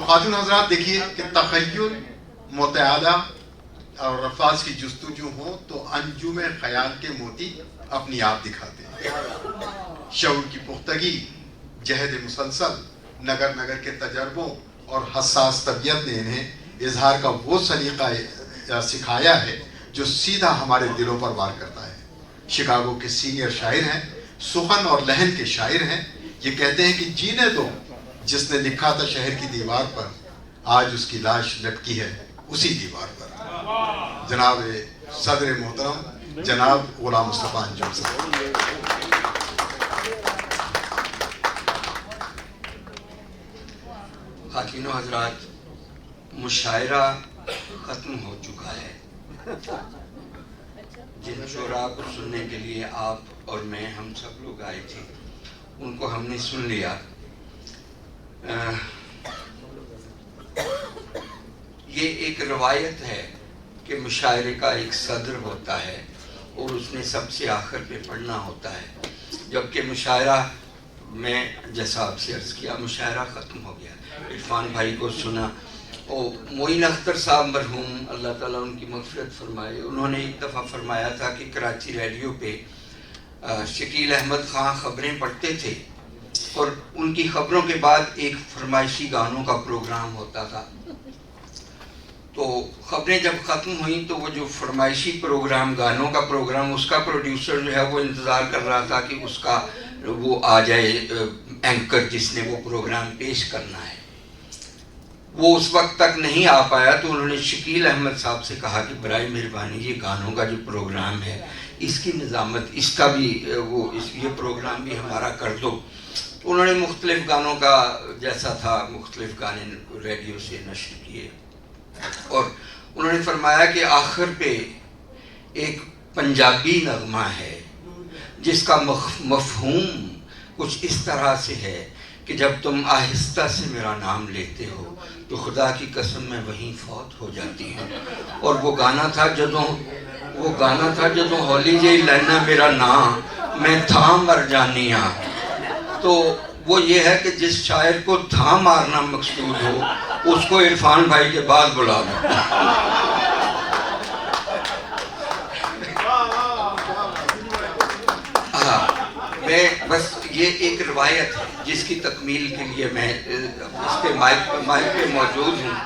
خواتین حضرات دیکھیے کہ تخیل، متعادہ اور الفاظ کی جستجو ہو تو انجم خیال کے موتی اپنی آپ دکھاتے ہیں. شعور کی پختگی، جہد مسلسل، نگر نگر کے تجربوں اور حساس طبیعت نے انہیں اظہار کا وہ سلیقہ سکھایا ہے جو سیدھا ہمارے دلوں پر وار کرتا ہے. شکاگو کے سینئر شاعر ہیں، سخن اور لحن کے شاعر ہیں. یہ کہتے ہیں کہ جینے دو جس نے لکھا تھا شہر کی دیوار پر، آج اس کی لاش لٹکی ہے اسی دیوار پر. جناب صدر محترم جناب غلام مصطفیٰ انجم صاحب. خواتین و حضرات، مشاعرہ ختم ہو چکا ہے. جن شعراء کو سننے کے لیے آپ اور میں ہم سب لوگ آئے تھے ان کو ہم نے سن لیا. یہ ایک روایت ہے کہ مشاعرے کا ایک صدر ہوتا ہے اور اس نے سب سے آخر پہ پڑھنا ہوتا ہے، جبکہ مشاعرہ میں جیسا آپ سے عرض کیا مشاعرہ ختم ہو گیا. عرفان بھائی کو سنا، اور معین اختر صاحب مرحوم اللہ تعالیٰ ان کی مغفرت فرمائے، انہوں نے ایک دفعہ فرمایا تھا کہ کراچی ریڈیو پہ شکیل احمد خان خبریں پڑھتے تھے اور ان کی خبروں کے بعد ایک فرمائشی گانوں کا پروگرام ہوتا تھا. تو خبریں جب ختم ہوئیں تو وہ جو فرمائشی پروگرام، گانوں کا پروگرام، اس کا پروڈیوسر جو ہے وہ انتظار کر رہا تھا کہ اس کا وہ آ جائے اینکر جس نے وہ پروگرام پیش کرنا ہے. وہ اس وقت تک نہیں آ پایا تو انہوں نے شکیل احمد صاحب سے کہا کہ برائے مہربانی یہ گانوں کا جو پروگرام ہے اس کی نظامت، اس کا بھی یہ پروگرام بھی ہمارا کر دو. انہوں نے مختلف گانوں کا جیسا تھا مختلف گانے ریڈیو سے نشر کیے اور انہوں نے فرمایا کہ آخر پہ ایک پنجابی نغمہ ہے جس کا مفہوم کچھ اس طرح سے ہے کہ جب تم آہستہ سے میرا نام لیتے ہو تو خدا کی قسم میں وہیں فوت ہو جاتی ہوں. اور وہ گانا تھا جدوں ہولی جی لینا میرا نام میں تھا مر جانیاں. تو وہ یہ ہے کہ جس شاعر کو تھا مارنا مقصود ہو اس کو عرفان بھائی کے بعد بلا لو. میں بس یہ ایک روایت ہے جس کی تکمیل کے لیے میں اس کے مائک پہ موجود ہوں.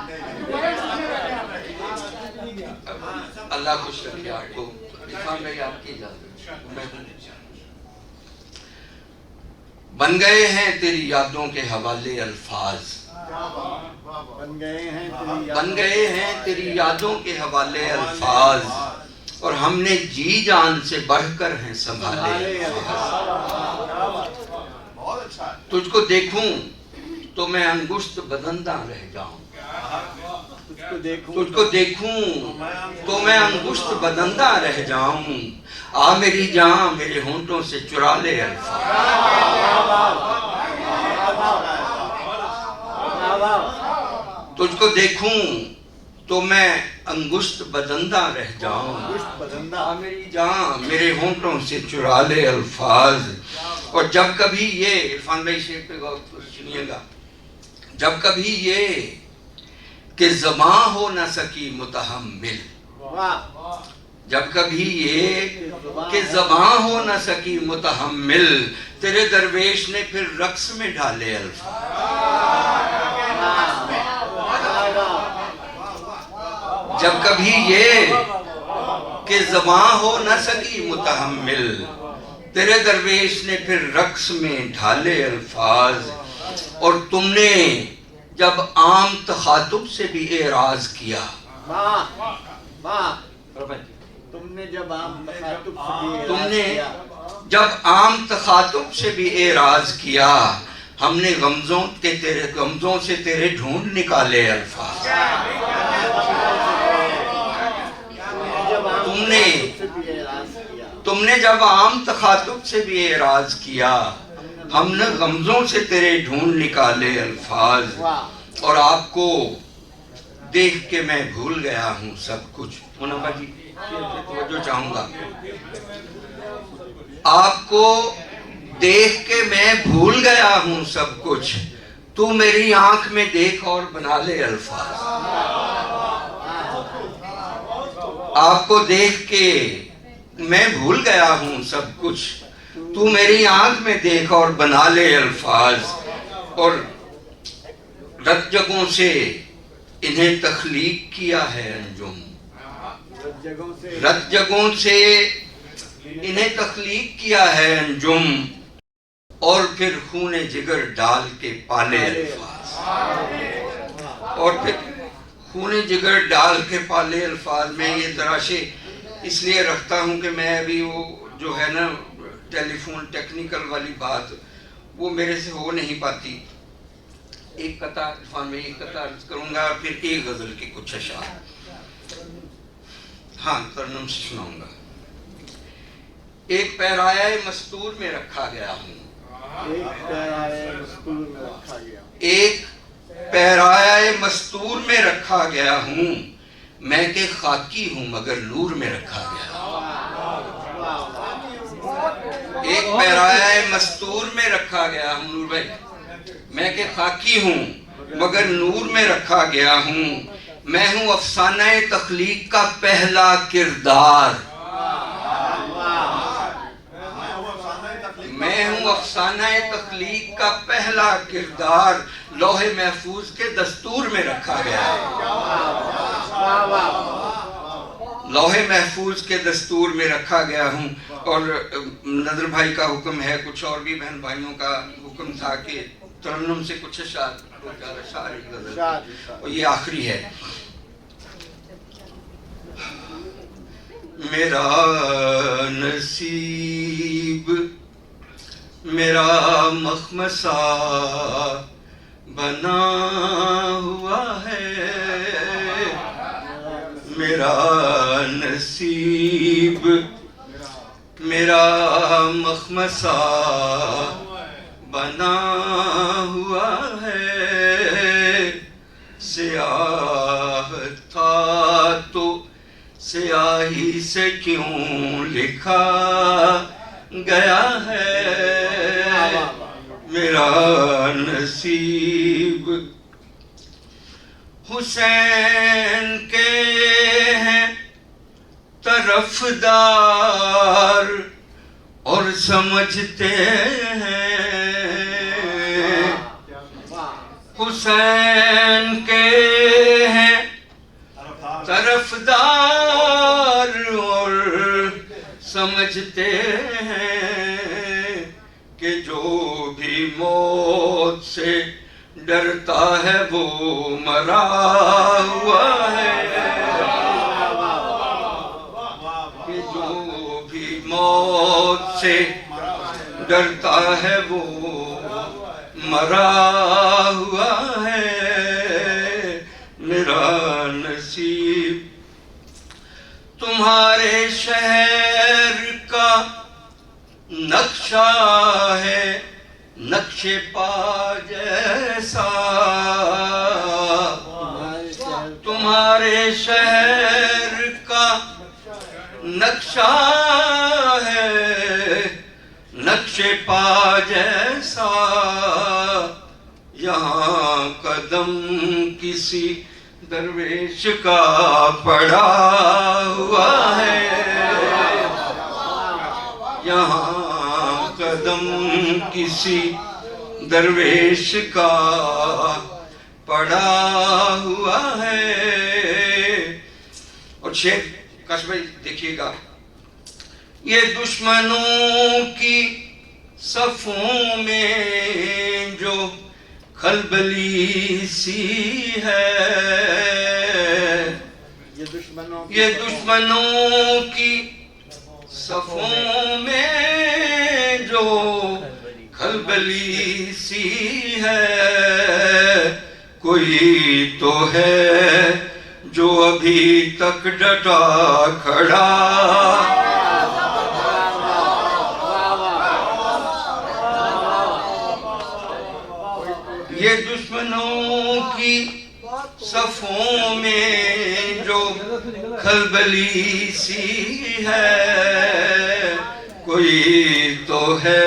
اللہ خوش رکھے آپ کو. عرفان بھائی آپ کی اجازت. بن گئے ہیں تیری یادوں کے حوالے الفاظ، بن گئے ہیں تیری یادوں کے حوالے الفاظ، اور ہم نے جی جان سے بڑھ کر ہیں سنبھالے الفاظ. تجھ کو دیکھوں تو میں انگشت بدندہ رہ جاؤں، تجھ کو دیکھوں تو میں انگشت بدندہ رہ جاؤں. آ میری جان میرے ہونٹوں سے چرا لے الفاظ. تجھ کو دیکھوں تو میں انگشت بدندہ رہ جاؤں. آ میری جان میرے ہونٹوں سے چرا لے الفاظ. اور جب کبھی یہ عرفان بھائی شیخ پہ غور سنیے گا، جب کبھی یہ کہ زباں ہو نہ سکی متحمل، جب کبھی یہ کہ زباں ہو نہ سکی متحمل، تیرے درویش نے پھر رقص میں ڈھالے الفاظ. جب کبھی یہ کہ زباں ہو نہ سکی متحمل، تیرے درویش نے پھر رقص میں ڈھالے الفاظ. اور تم نے جب عام تخاطب سے بھی اعراض کیا، تم نے جب عام تخاطب سے بھی اعراض کیا، ہم نے غمزوں سے تیرے ڈھونڈ نکالے الفاظ. تم نے جب عام تخاطب سے بھی اعراض کیا، ہم نے غمزوں سے تیرے ڈھونڈ نکالے الفاظ. اور آپ کو دیکھ کے میں بھول گیا ہوں سب کچھ. منابع جی توجہ چاہوں گا. آپ کو دیکھ کے میں بھول گیا ہوں سب کچھ، تو میری آنکھ میں دیکھ اور بنا لے الفاظ. آپ کو دیکھ کے میں بھول گیا ہوں سب کچھ. تو میری آنکھ میں دیکھ اور بنا لے الفاظ. اور رت جگوں سے انہیں تخلیق کیا ہے انجم. رت جگوں سے انہیں تخلیق کیا ہے انجم. اور پھر خون جگر ڈال کے پالے الفاظ. اور پھر خون جگر ڈال کے پالے الفاظ. میں یہ تراشے اس لیے رکھتا ہوں کہ میں ابھی وہ جو ہے نا ٹیلی فون ٹیکنیکل والی بات وہ میرے سے ہو نہیں پاتی. ایک قطع عرفان میں ایک قطع عرض کروں گا اور پھر ایک غزل کی کچھ اشعار ترنم سے سناؤں گا. ایک پیرایہ مستور میں رکھا گیا ہوں. ایک پیرایہ مستور میں رکھا گیا ہوں. میں کہ خاکی ہوں مگر نور میں رکھا گیا ہوں. ایک پیرایہ مستور میں رکھا گیا ہوں. نور بھائی میں کہ خاکی ہوں مگر نور میں رکھا گیا ہوں. میں ہوں افسانہ تخلیق کا پہلا کردار. میں ہوں افسانہ تخلیق کا پہلا کردار. لوح محفوظ کے دستور میں رکھا گیا ہے. لوح محفوظ کے دستور میں رکھا گیا ہوں. اور نظر بھائی کا حکم ہے, کچھ اور بھی بہن بھائیوں کا حکم تھا کہ ترنم سے کچھ اشعار اور یہ آخری ہے. میرا نصیب میرا مخمصہ بنا ہوا ہے. میرا نصیب میرا مخمصہ بنا ہوا ہے. سیاہ تھا تو سیاہی سے کیوں لکھا گیا ہے. میرا نصیب حسین کے ہیں طرفدار اور سمجھتے ہیں. حسین کے ہیں طرفدار اور سمجھتے ہیں کہ جو بھی موت سے ڈرتا ہے وہ مرا ہوا ہے. کہ جو بھی موت سے ڈرتا ہے وہ مرا ہوا ہے. میرا نصیب تمہارے شہر کا نقشہ ہے نقش پا جیسا. تمہارے شہر کا نقشہ ہے نقش پا جیسا. یہاں قدم کسی درویش کا پڑا ہوا ہے. یہاں قدم کسی درویش کا پڑا ہوا ہے. اور شیخ کاش بھائی دیکھیے گا. یہ دشمنوں کی صفوں میں جو کھلبلی سی ہے. یہ دشمنوں کی صفوں میں جو کھلبلی سی ہے. کوئی تو ہے جو ابھی تک ڈٹا کھڑا. یہ دشمنوں کی صفوں میں جو کھلبلی سی ہے. کوئی تو ہے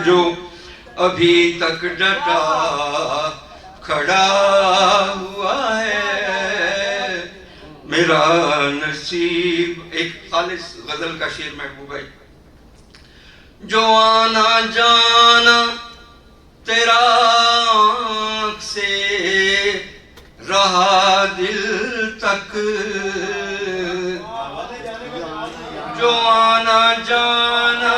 جو ابھی تک ڈٹا کھڑا ہوا ہے میرا نصیب. ایک خالص غزل کا شعر محبوب بھائی. جو آنا جانا تیرا آنکھ سے رہا دل تک, جو آنا جانا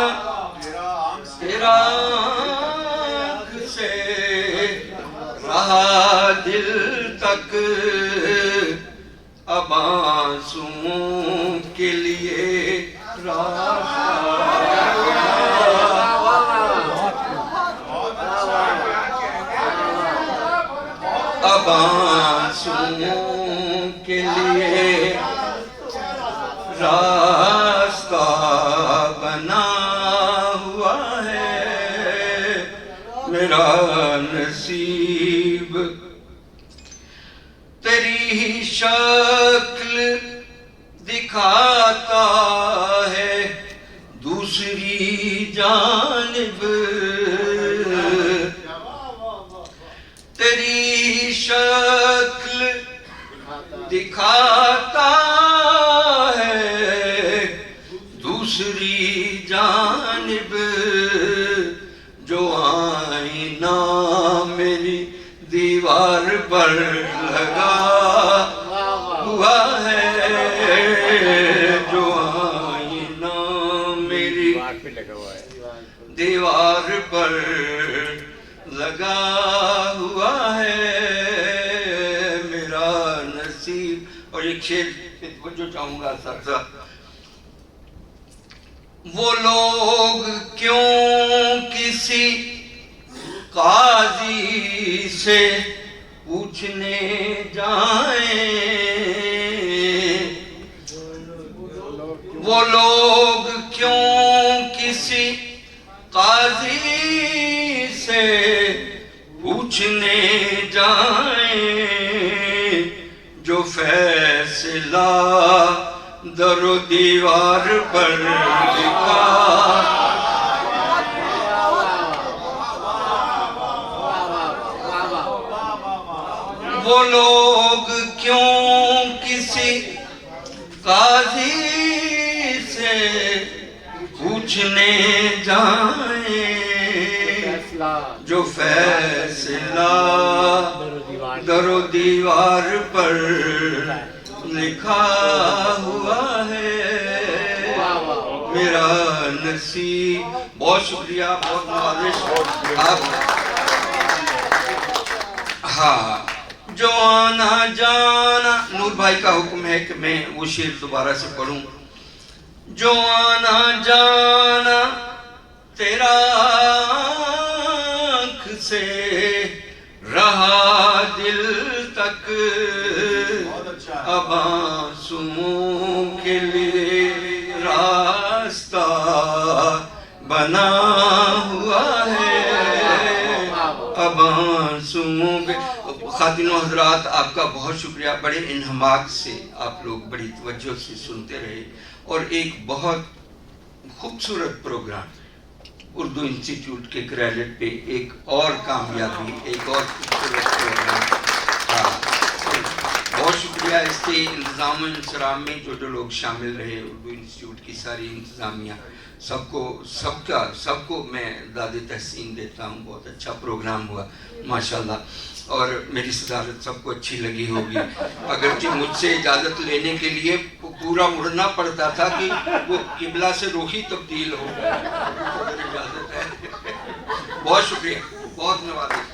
تیرا آنکھ سے رہا دل تک, اب آنسوؤں کے لیے اب آنسوؤں کے لیے راستہ بنا ہوا ہے میرا نصیب. تیری شکل دکھاتا ہے دوسری جانب, تیری شکل دکھاتا ہے دوسری جانب, جو آئینہ میری دیوار پر لگا ہوا ہے, جو آئینہ میری دیوار پر لگا ہوا ہے میرا نصیب. اور ایک شعر توجہ چاہوں گا سرزا. وہ لوگ کیوں کسی قاضی سے پوچھنے جائیں, وہ لوگ کیوں کسی قاضی سے پوچھنے جائیں, جو فیصلہ در و دیوار پر لکھا, وہ لوگ کیوں کسی قاضی سے پوچھنے جائیں, جو فیصلہ در و دیوار پر لکھا ہوا ہے میرا نصیب. بہت شکریہ, بہت نوازش آپ. ہاں, جو آنا جانا, نور بھائی کا حکم ہے کہ میں وہ شعر دوبارہ سے پڑھوں. جو آنا جانا تیرا آنکھ سے رہا دل تک, اب آنسوؤں کے لیے راستہ بنا ہوا ہے, اب آنسوؤں کے. خواتین و حضرات, آپ کا بہت شکریہ. بڑے انہماک سے آپ لوگ بڑی توجہ سے سنتے رہے, اور ایک بہت خوبصورت پروگرام اردو انسٹیٹیوٹ کے کریڈٹ پہ ایک اور کامیابی, ایک اور خوبصورت پروگرام. بہت شکریہ اس کے انتظام و انصرام میں جو لوگ شامل رہے, اردو انسٹیٹیوٹ کی ساری انتظامیہ, سب کو میں داد تحسین دیتا ہوں. بہت اچھا پروگرام ہوا ماشاءاللہ, اور میری صدارت سب کو اچھی لگی ہوگی. اگرچہ مجھ سے اجازت لینے کے لیے پورا مڑنا پڑتا تھا کہ وہ قبلہ سے رخ ہی تبدیل ہو. اجازت ہے. بہت شکریہ, بہت نوازش.